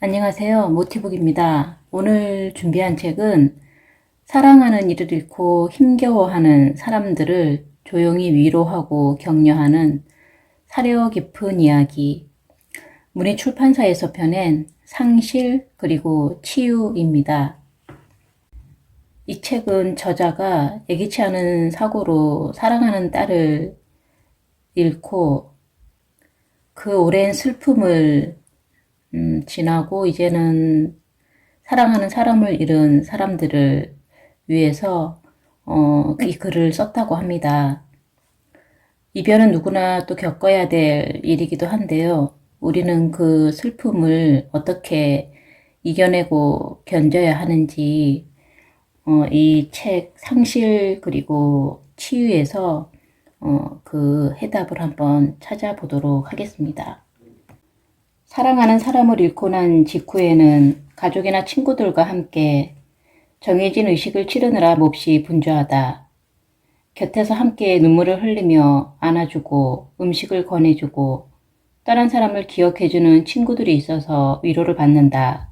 안녕하세요. 모티북입니다. 오늘 준비한 책은 사랑하는 이를 잃고 힘겨워하는 사람들을 조용히 위로하고 격려하는 사려 깊은 이야기, 문희 출판사에서 펴낸 상실 그리고 치유입니다. 이 책은 저자가 예기치 않은 사고로 사랑하는 딸을 잃고 그 오랜 슬픔을 지나고 이제는 사랑하는 사람을 잃은 사람들을 위해서 이 글을 썼다고 합니다. 이별은 누구나 또 겪어야 될 일이기도 한데요. 우리는 그 슬픔을 어떻게 이겨내고 견뎌야 하는지 이 책 상실 그리고 치유에서 그 해답을 한번 찾아보도록 하겠습니다. 사랑하는 사람을 잃고 난 직후에는 가족이나 친구들과 함께 정해진 의식을 치르느라 몹시 분주하다. 곁에서 함께 눈물을 흘리며 안아주고 음식을 권해주고 떠난 사람을 기억해주는 친구들이 있어서 위로를 받는다.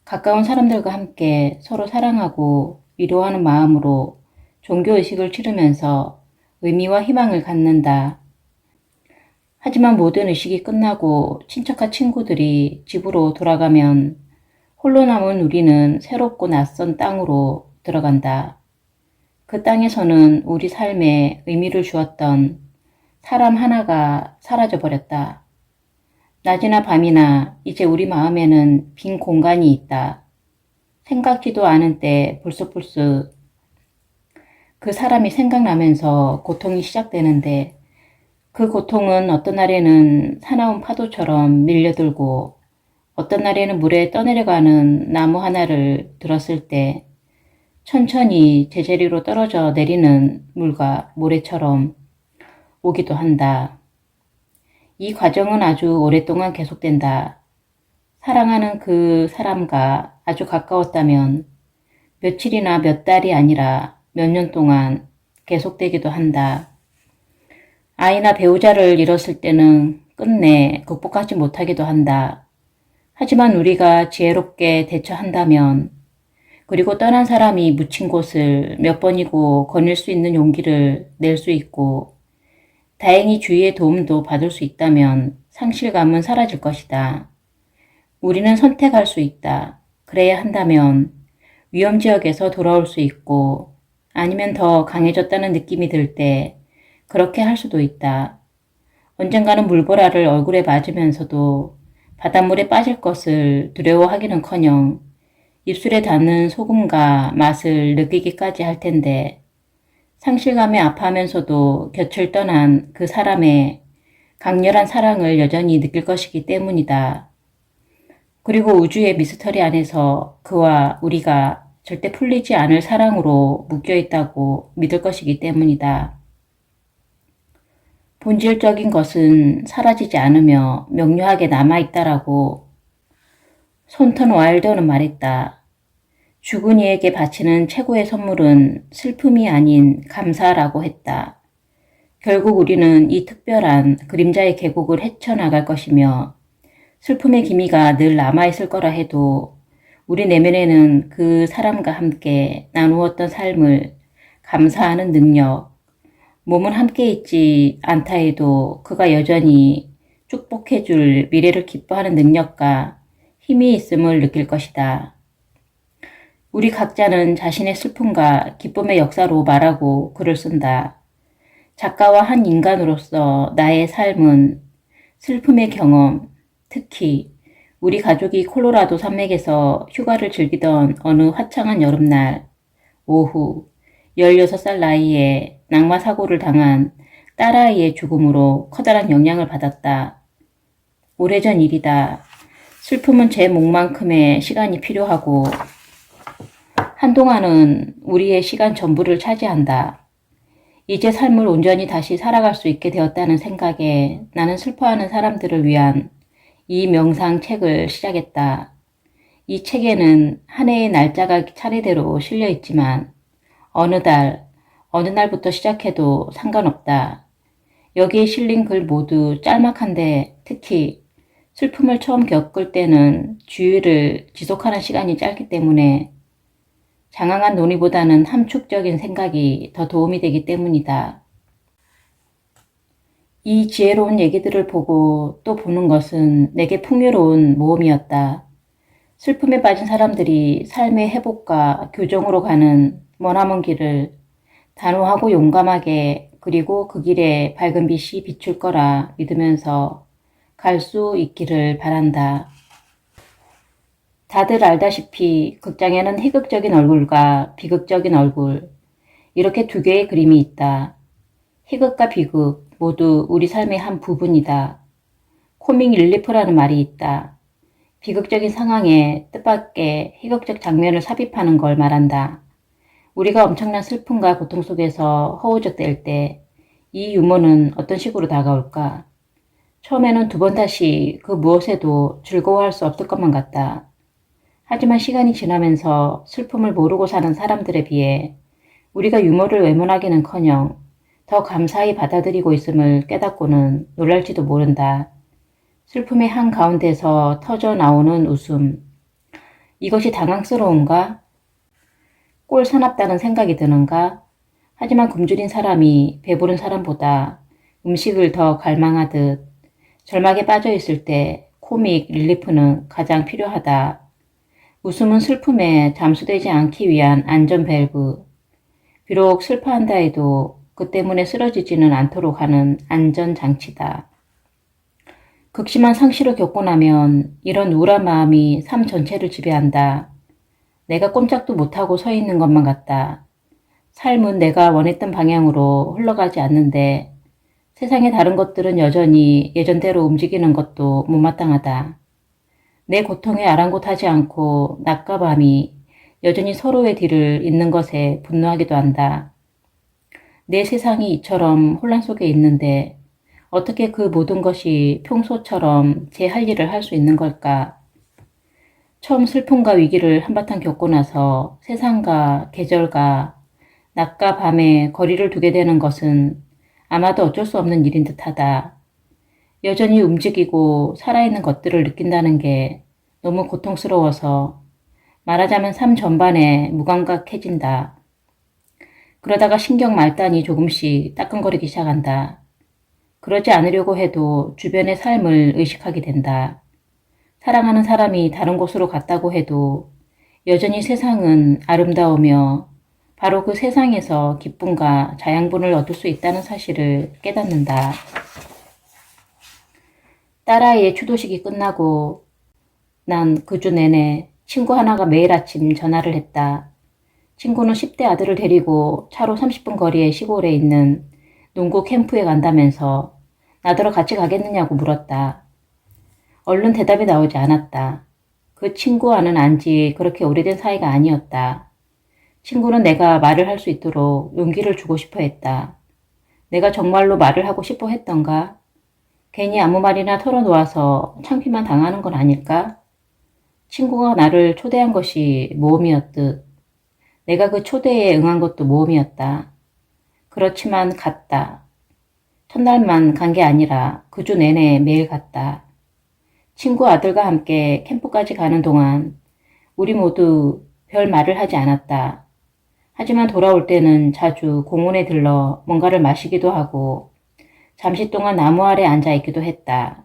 가까운 사람들과 함께 서로 사랑하고 위로하는 마음으로 종교의식을 치르면서 의미와 희망을 갖는다. 하지만 모든 의식이 끝나고 친척과 친구들이 집으로 돌아가면 홀로 남은 우리는 새롭고 낯선 땅으로 들어간다. 그 땅에서는 우리 삶에 의미를 주었던 사람 하나가 사라져버렸다. 낮이나 밤이나 이제 우리 마음에는 빈 공간이 있다. 생각지도 않은 때 불쑥불쑥 그 사람이 생각나면서 고통이 시작되는데 그 고통은 어떤 날에는 사나운 파도처럼 밀려들고 어떤 날에는 물에 떠내려가는 나무 하나를 들었을 때 천천히 제자리로 떨어져 내리는 물과 모래처럼 오기도 한다. 이 과정은 아주 오랫동안 계속된다. 사랑하는 그 사람과 아주 가까웠다면 며칠이나 몇 달이 아니라 몇 년 동안 계속되기도 한다. 아이나 배우자를 잃었을 때는 끝내 극복하지 못하기도 한다. 하지만 우리가 지혜롭게 대처한다면 그리고 떠난 사람이 묻힌 곳을 몇 번이고 거닐 수 있는 용기를 낼 수 있고 다행히 주위의 도움도 받을 수 있다면 상실감은 사라질 것이다. 우리는 선택할 수 있다. 그래야 한다면 위험지역에서 돌아올 수 있고 아니면 더 강해졌다는 느낌이 들 때 그렇게 할 수도 있다. 언젠가는 물보라를 얼굴에 맞으면서도 바닷물에 빠질 것을 두려워하기는커녕 입술에 닿는 소금과 맛을 느끼기까지 할 텐데 상실감에 아파하면서도 곁을 떠난 그 사람의 강렬한 사랑을 여전히 느낄 것이기 때문이다. 그리고 우주의 미스터리 안에서 그와 우리가 절대 풀리지 않을 사랑으로 묶여있다고 믿을 것이기 때문이다. 본질적인 것은 사라지지 않으며 명료하게 남아있다라고 손턴 와일더는 말했다. 죽은 이에게 바치는 최고의 선물은 슬픔이 아닌 감사라고 했다. 결국 우리는 이 특별한 그림자의 계곡을 헤쳐나갈 것이며 슬픔의 기미가 늘 남아있을 거라 해도 우리 내면에는 그 사람과 함께 나누었던 삶을 감사하는 능력, 몸은 함께 있지 않다 해도 그가 여전히 축복해줄 미래를 기뻐하는 능력과 힘이 있음을 느낄 것이다. 우리 각자는 자신의 슬픔과 기쁨의 역사로 말하고 글을 쓴다. 작가와 한 인간으로서 나의 삶은 슬픔의 경험, 특히 우리 가족이 콜로라도 산맥에서 휴가를 즐기던 어느 화창한 여름날 오후 16살 나이에 낙마 사고를 당한 딸아이의 죽음으로 커다란 영향을 받았다. 오래전 일이다. 슬픔은 제 몫만큼의 시간이 필요하고 한동안은 우리의 시간 전부를 차지한다. 이제 삶을 온전히 다시 살아갈 수 있게 되었다는 생각에 나는 슬퍼하는 사람들을 위한 이 명상 책을 시작했다. 이 책에는 한 해의 날짜가 차례대로 실려 있지만 어느 달, 어느 날부터 시작해도 상관없다. 여기에 실린 글 모두 짤막한데 특히 슬픔을 처음 겪을 때는 주의를 지속하는 시간이 짧기 때문에 장황한 논의보다는 함축적인 생각이 더 도움이 되기 때문이다. 이 지혜로운 얘기들을 보고 또 보는 것은 내게 풍요로운 모험이었다. 슬픔에 빠진 사람들이 삶의 회복과 교정으로 가는 머나먼 길을 단호하고 용감하게 그리고 그 길에 밝은 빛이 비출 거라 믿으면서 갈 수 있기를 바란다. 다들 알다시피 극장에는 희극적인 얼굴과 비극적인 얼굴, 이렇게 두 개의 그림이 있다. 희극과 비극 모두 우리 삶의 한 부분이다. 코믹 릴리프라는 말이 있다. 비극적인 상황에 뜻밖의 희극적 장면을 삽입하는 걸 말한다. 우리가 엄청난 슬픔과 고통 속에서 허우적댈 때 이 유머는 어떤 식으로 다가올까? 처음에는 두 번 다시 그 무엇에도 즐거워할 수 없을 것만 같다. 하지만 시간이 지나면서 슬픔을 모르고 사는 사람들에 비해 우리가 유머를 외면하기는커녕 더 감사히 받아들이고 있음을 깨닫고는 놀랄지도 모른다. 슬픔의 한가운데서 터져 나오는 웃음. 이것이 당황스러운가? 꼴 사납다는 생각이 드는가? 하지만 굶주린 사람이 배부른 사람보다 음식을 더 갈망하듯 절망에 빠져 있을 때 코믹 릴리프는 가장 필요하다. 웃음은 슬픔에 잠수되지 않기 위한 안전 밸브. 비록 슬퍼한다 해도 그 때문에 쓰러지지는 않도록 하는 안전 장치다. 극심한 상실을 겪고 나면 이런 우울한 마음이 삶 전체를 지배한다. 내가 꼼짝도 못하고 서 있는 것만 같다. 삶은 내가 원했던 방향으로 흘러가지 않는데 세상의 다른 것들은 여전히 예전대로 움직이는 것도 못마땅하다. 내 고통에 아랑곳하지 않고 낮과 밤이 여전히 서로의 뒤를 잇는 것에 분노하기도 한다. 내 세상이 이처럼 혼란 속에 있는데 어떻게 그 모든 것이 평소처럼 제 할 일을 할 수 있는 걸까? 처음 슬픔과 위기를 한바탕 겪고 나서 세상과 계절과 낮과 밤에 거리를 두게 되는 것은 아마도 어쩔 수 없는 일인 듯하다. 여전히 움직이고 살아있는 것들을 느낀다는 게 너무 고통스러워서 말하자면 삶 전반에 무감각해진다. 그러다가 신경 말단이 조금씩 따끔거리기 시작한다. 그러지 않으려고 해도 주변의 삶을 의식하게 된다. 사랑하는 사람이 다른 곳으로 갔다고 해도 여전히 세상은 아름다우며 바로 그 세상에서 기쁨과 자양분을 얻을 수 있다는 사실을 깨닫는다. 딸아이의 추도식이 끝나고 난 그 주 내내 친구 하나가 매일 아침 전화를 했다. 친구는 10대 아들을 데리고 차로 30분 거리의 시골에 있는 농구 캠프에 간다면서 나더러 같이 가겠느냐고 물었다. 얼른 대답이 나오지 않았다. 그 친구와는 안지 그렇게 오래된 사이가 아니었다. 친구는 내가 말을 할 수 있도록 용기를 주고 싶어 했다. 내가 정말로 말을 하고 싶어 했던가? 괜히 아무 말이나 털어놓아서 창피만 당하는 건 아닐까? 친구가 나를 초대한 것이 모험이었듯 내가 그 초대에 응한 것도 모험이었다. 그렇지만 갔다. 첫날만 간 게 아니라 그 주 내내 매일 갔다. 친구 아들과 함께 캠프까지 가는 동안 우리 모두 별 말을 하지 않았다. 하지만 돌아올 때는 자주 공원에 들러 뭔가를 마시기도 하고 잠시 동안 나무 아래 앉아 있기도 했다.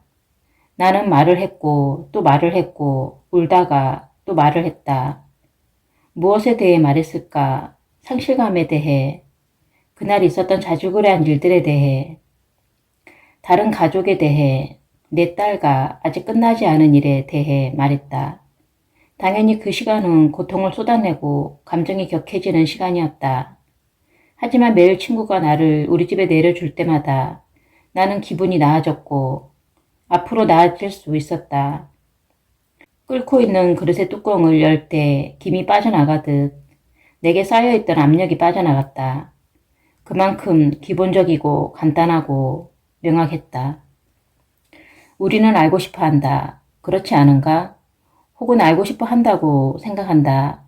나는 말을 했고 또 말을 했고 울다가 또 말을 했다. 무엇에 대해 말했을까? 상실감에 대해, 그날 있었던 자주그레한 일들에 대해, 다른 가족에 대해, 내 딸과 아직 끝나지 않은 일에 대해 말했다. 당연히 그 시간은 고통을 쏟아내고 감정이 격해지는 시간이었다. 하지만 매일 친구가 나를 우리 집에 내려줄 때마다 나는 기분이 나아졌고 앞으로 나아질 수 있었다. 끓고 있는 그릇의 뚜껑을 열 때 김이 빠져나가듯 내게 쌓여있던 압력이 빠져나갔다. 그만큼 기본적이고 간단하고 명확했다. 우리는 알고 싶어 한다. 그렇지 않은가? 혹은 알고 싶어 한다고 생각한다.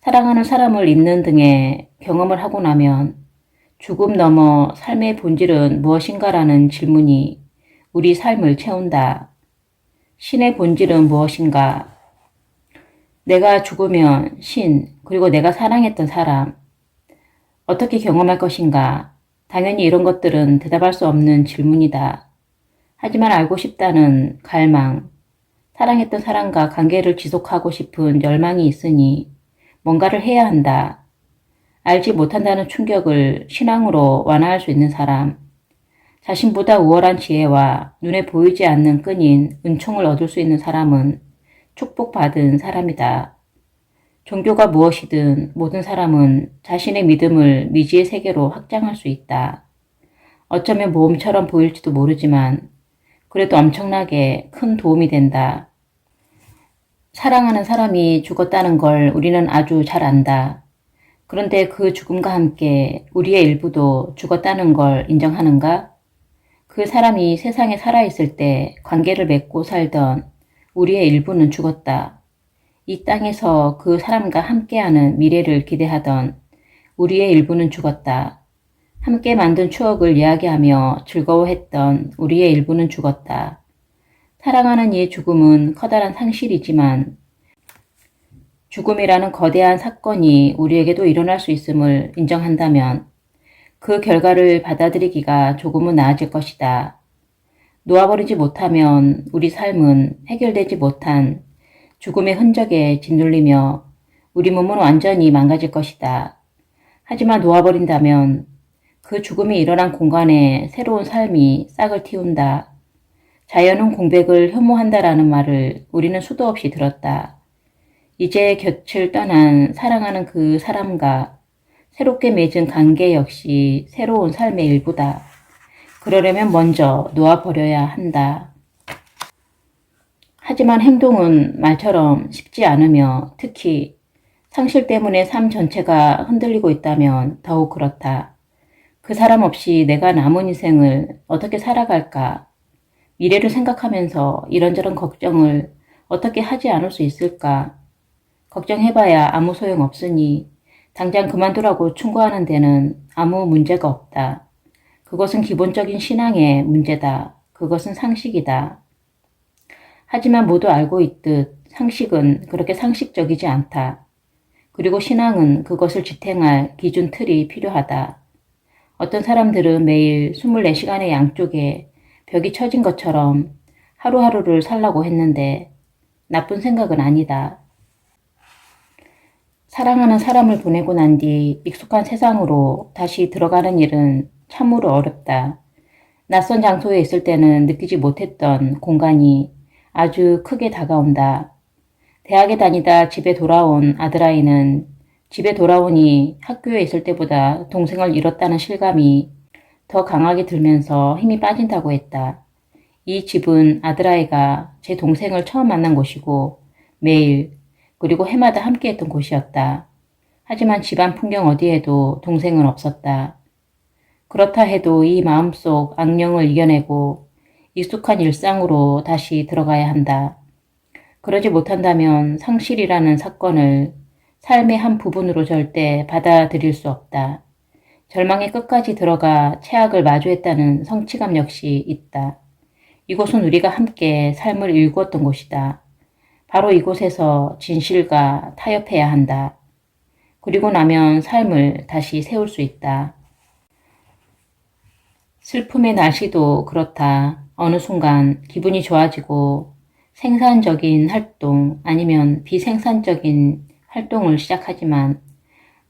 사랑하는 사람을 잊는 등의 경험을 하고 나면 죽음 넘어 삶의 본질은 무엇인가라는 질문이 우리 삶을 채운다. 신의 본질은 무엇인가? 내가 죽으면 신, 그리고 내가 사랑했던 사람, 어떻게 경험할 것인가? 당연히 이런 것들은 대답할 수 없는 질문이다. 하지만 알고 싶다는 갈망, 사랑했던 사람과 관계를 지속하고 싶은 열망이 있으니 뭔가를 해야 한다. 알지 못한다는 충격을 신앙으로 완화할 수 있는 사람, 자신보다 우월한 지혜와 눈에 보이지 않는 끈인 은총을 얻을 수 있는 사람은 축복받은 사람이다. 종교가 무엇이든 모든 사람은 자신의 믿음을 미지의 세계로 확장할 수 있다. 어쩌면 모험처럼 보일지도 모르지만 그래도 엄청나게 큰 도움이 된다. 사랑하는 사람이 죽었다는 걸 우리는 아주 잘 안다. 그런데 그 죽음과 함께 우리의 일부도 죽었다는 걸 인정하는가? 그 사람이 세상에 살아있을 때 관계를 맺고 살던 우리의 일부는 죽었다. 이 땅에서 그 사람과 함께하는 미래를 기대하던 우리의 일부는 죽었다. 함께 만든 추억을 이야기하며 즐거워했던 우리의 일부는 죽었다. 사랑하는 이의 죽음은 커다란 상실이지만 죽음이라는 거대한 사건이 우리에게도 일어날 수 있음을 인정한다면 그 결과를 받아들이기가 조금은 나아질 것이다. 놓아버리지 못하면 우리 삶은 해결되지 못한 죽음의 흔적에 짓눌리며 우리 몸은 완전히 망가질 것이다. 하지만 놓아버린다면 그 죽음이 일어난 공간에 새로운 삶이 싹을 틔운다. 자연은 공백을 혐오한다라는 말을 우리는 수도 없이 들었다. 이제 곁을 떠난 사랑하는 그 사람과 새롭게 맺은 관계 역시 새로운 삶의 일부다. 그러려면 먼저 놓아버려야 한다. 하지만 행동은 말처럼 쉽지 않으며 특히 상실 때문에 삶 전체가 흔들리고 있다면 더욱 그렇다. 그 사람 없이 내가 남은 인생을 어떻게 살아갈까? 미래를 생각하면서 이런저런 걱정을 어떻게 하지 않을 수 있을까? 걱정해봐야 아무 소용 없으니 당장 그만두라고 충고하는 데는 아무 문제가 없다. 그것은 기본적인 신앙의 문제다. 그것은 상식이다. 하지만 모두 알고 있듯 상식은 그렇게 상식적이지 않다. 그리고 신앙은 그것을 지탱할 기준 틀이 필요하다. 어떤 사람들은 매일 24시간의 양쪽에 벽이 쳐진 것처럼 하루하루를 살라고 했는데 나쁜 생각은 아니다. 사랑하는 사람을 보내고 난 뒤 익숙한 세상으로 다시 들어가는 일은 참으로 어렵다. 낯선 장소에 있을 때는 느끼지 못했던 공간이 아주 크게 다가온다. 대학에 다니다 집에 돌아온 아들아이는 집에 돌아오니 학교에 있을 때보다 동생을 잃었다는 실감이 더 강하게 들면서 힘이 빠진다고 했다. 이 집은 아들아이가 제 동생을 처음 만난 곳이고 매일 그리고 해마다 함께했던 곳이었다. 하지만 집안 풍경 어디에도 동생은 없었다. 그렇다 해도 이 마음속 악령을 이겨내고 익숙한 일상으로 다시 들어가야 한다. 그러지 못한다면 상실이라는 사건을 삶의 한 부분으로 절대 받아들일 수 없다. 절망의 끝까지 들어가 최악을 마주했다는 성취감 역시 있다. 이곳은 우리가 함께 삶을 일구었던 곳이다. 바로 이곳에서 진실과 타협해야 한다. 그리고 나면 삶을 다시 세울 수 있다. 슬픔의 날씨도 그렇다. 어느 순간 기분이 좋아지고 생산적인 활동 아니면 비생산적인 활동을 시작하지만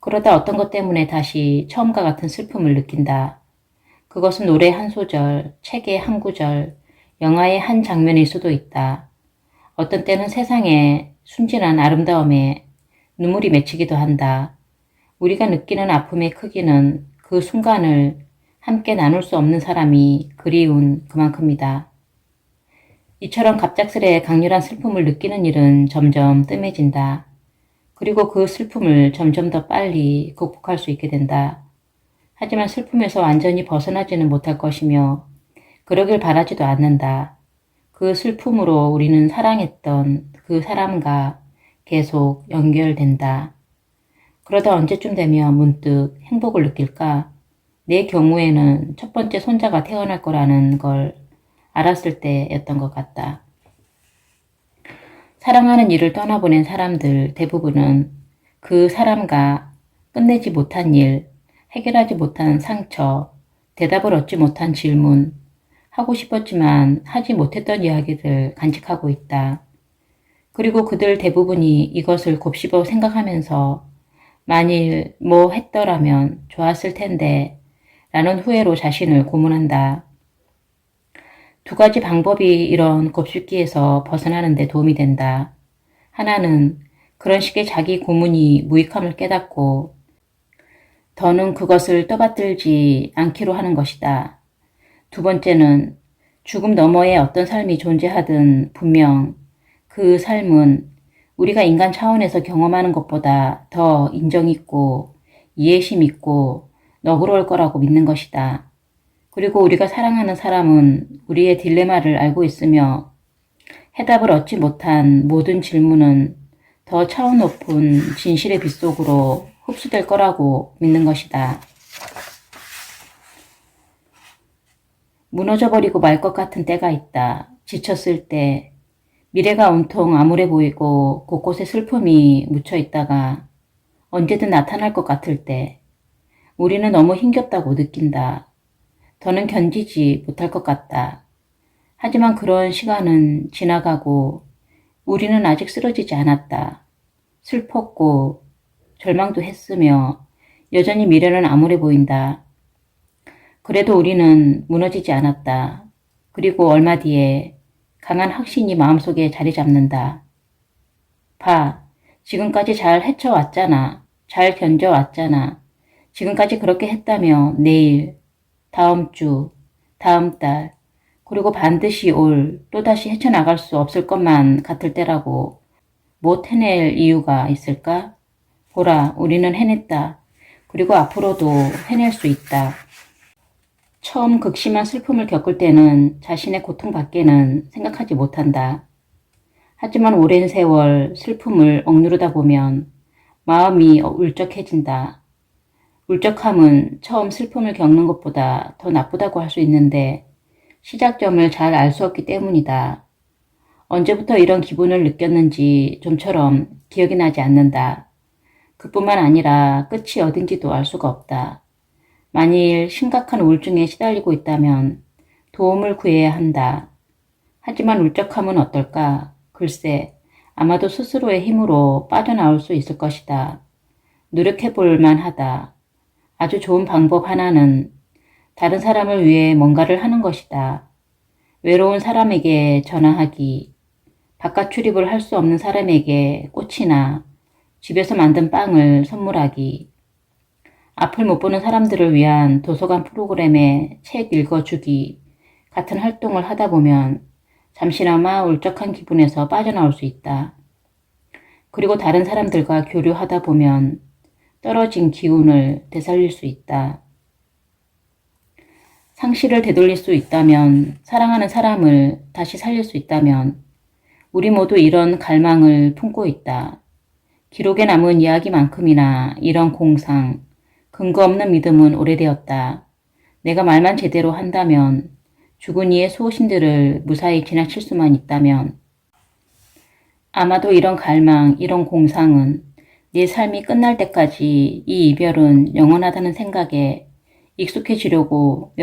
그러다 어떤 것 때문에 다시 처음과 같은 슬픔을 느낀다. 그것은 노래 한 소절, 책의 한 구절, 영화의 한 장면일 수도 있다. 어떤 때는 세상의 순진한 아름다움에 눈물이 맺히기도 한다. 우리가 느끼는 아픔의 크기는 그 순간을 함께 나눌 수 없는 사람이 그리운 그만큼이다. 이처럼 갑작스레 강렬한 슬픔을 느끼는 일은 점점 뜸해진다. 그리고 그 슬픔을 점점 더 빨리 극복할 수 있게 된다. 하지만 슬픔에서 완전히 벗어나지는 못할 것이며 그러길 바라지도 않는다. 그 슬픔으로 우리는 사랑했던 그 사람과 계속 연결된다. 그러다 언제쯤 되면 문득 행복을 느낄까? 내 경우에는 첫 번째 손자가 태어날 거라는 걸 알았을 때였던 것 같다. 사랑하는 이를 떠나보낸 사람들 대부분은 그 사람과 끝내지 못한 일, 해결하지 못한 상처, 대답을 얻지 못한 질문, 하고 싶었지만 하지 못했던 이야기들 간직하고 있다. 그리고 그들 대부분이 이것을 곱씹어 생각하면서 만일 뭐 했더라면 좋았을 텐데 라는 후회로 자신을 고문한다. 두 가지 방법이 이런 곱씹기에서 벗어나는 데 도움이 된다. 하나는 그런 식의 자기 고문이 무익함을 깨닫고 더는 그것을 떠받들지 않기로 하는 것이다. 두 번째는 죽음 너머에 어떤 삶이 존재하든 분명 그 삶은 우리가 인간 차원에서 경험하는 것보다 더 인정 있고 이해심 있고 너그러울 거라고 믿는 것이다. 그리고 우리가 사랑하는 사람은 우리의 딜레마를 알고 있으며 해답을 얻지 못한 모든 질문은 더 차원 높은 진실의 빛 속으로 흡수될 거라고 믿는 것이다. 무너져버리고 말 것 같은 때가 있다. 지쳤을 때, 미래가 온통 암울해 보이고 곳곳에 슬픔이 묻혀 있다가 언제든 나타날 것 같을 때, 우리는 너무 힘겹다고 느낀다. 더는 견디지 못할 것 같다. 하지만 그런 시간은 지나가고 우리는 아직 쓰러지지 않았다. 슬펐고 절망도 했으며 여전히 미래는 암울해 보인다. 그래도 우리는 무너지지 않았다. 그리고 얼마 뒤에 강한 확신이 마음속에 자리 잡는다. 봐, 지금까지 잘 헤쳐왔잖아. 잘 견뎌왔잖아. 지금까지 그렇게 했다며 내일, 다음 주, 다음 달, 그리고 반드시 올, 또다시 헤쳐나갈 수 없을 것만 같을 때라고 못 해낼 이유가 있을까? 보라, 우리는 해냈다. 그리고 앞으로도 해낼 수 있다. 처음 극심한 슬픔을 겪을 때는 자신의 고통밖에는 생각하지 못한다. 하지만 오랜 세월 슬픔을 억누르다 보면 마음이 울적해진다. 울적함은 처음 슬픔을 겪는 것보다 더 나쁘다고 할 수 있는데 시작점을 잘 알 수 없기 때문이다. 언제부터 이런 기분을 느꼈는지 좀처럼 기억이 나지 않는다. 그뿐만 아니라 끝이 어딘지도 알 수가 없다. 만일 심각한 우울증에 시달리고 있다면 도움을 구해야 한다. 하지만 울적함은 어떨까? 글쎄, 아마도 스스로의 힘으로 빠져나올 수 있을 것이다. 노력해볼 만하다. 아주 좋은 방법 하나는 다른 사람을 위해 뭔가를 하는 것이다. 외로운 사람에게 전화하기, 바깥 출입을 할 수 없는 사람에게 꽃이나 집에서 만든 빵을 선물하기, 앞을 못 보는 사람들을 위한 도서관 프로그램에 책 읽어주기 같은 활동을 하다 보면 잠시나마 울적한 기분에서 빠져나올 수 있다. 그리고 다른 사람들과 교류하다 보면 떨어진 기운을 되살릴 수 있다. 상실을 되돌릴 수 있다면, 사랑하는 사람을 다시 살릴 수 있다면 우리 모두 이런 갈망을 품고 있다. 기록에 남은 이야기만큼이나 이런 공상, 근거 없는 믿음은 오래되었다. 내가 말만 제대로 한다면, 죽은 이의 수호신들을 무사히 지나칠 수만 있다면, 아마도 이런 갈망, 이런 공상은 내 삶이 끝날 때까지 이 이별은 영원하다는 생각에 익숙해지려고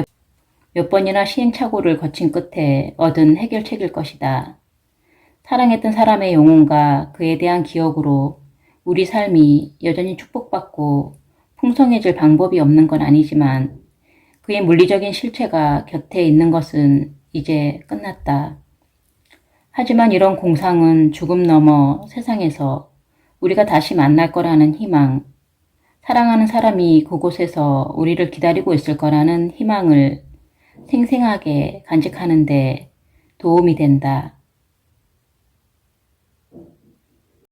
몇 번이나 시행착오를 거친 끝에 얻은 해결책일 것이다. 사랑했던 사람의 영혼과 그에 대한 기억으로 우리 삶이 여전히 축복받고 풍성해질 방법이 없는 건 아니지만 그의 물리적인 실체가 곁에 있는 것은 이제 끝났다. 하지만 이런 공상은 죽음 넘어 세상에서 우리가 다시 만날 거라는 희망, 사랑하는 사람이 그곳에서 우리를 기다리고 있을 거라는 희망을 생생하게 간직하는 데 도움이 된다.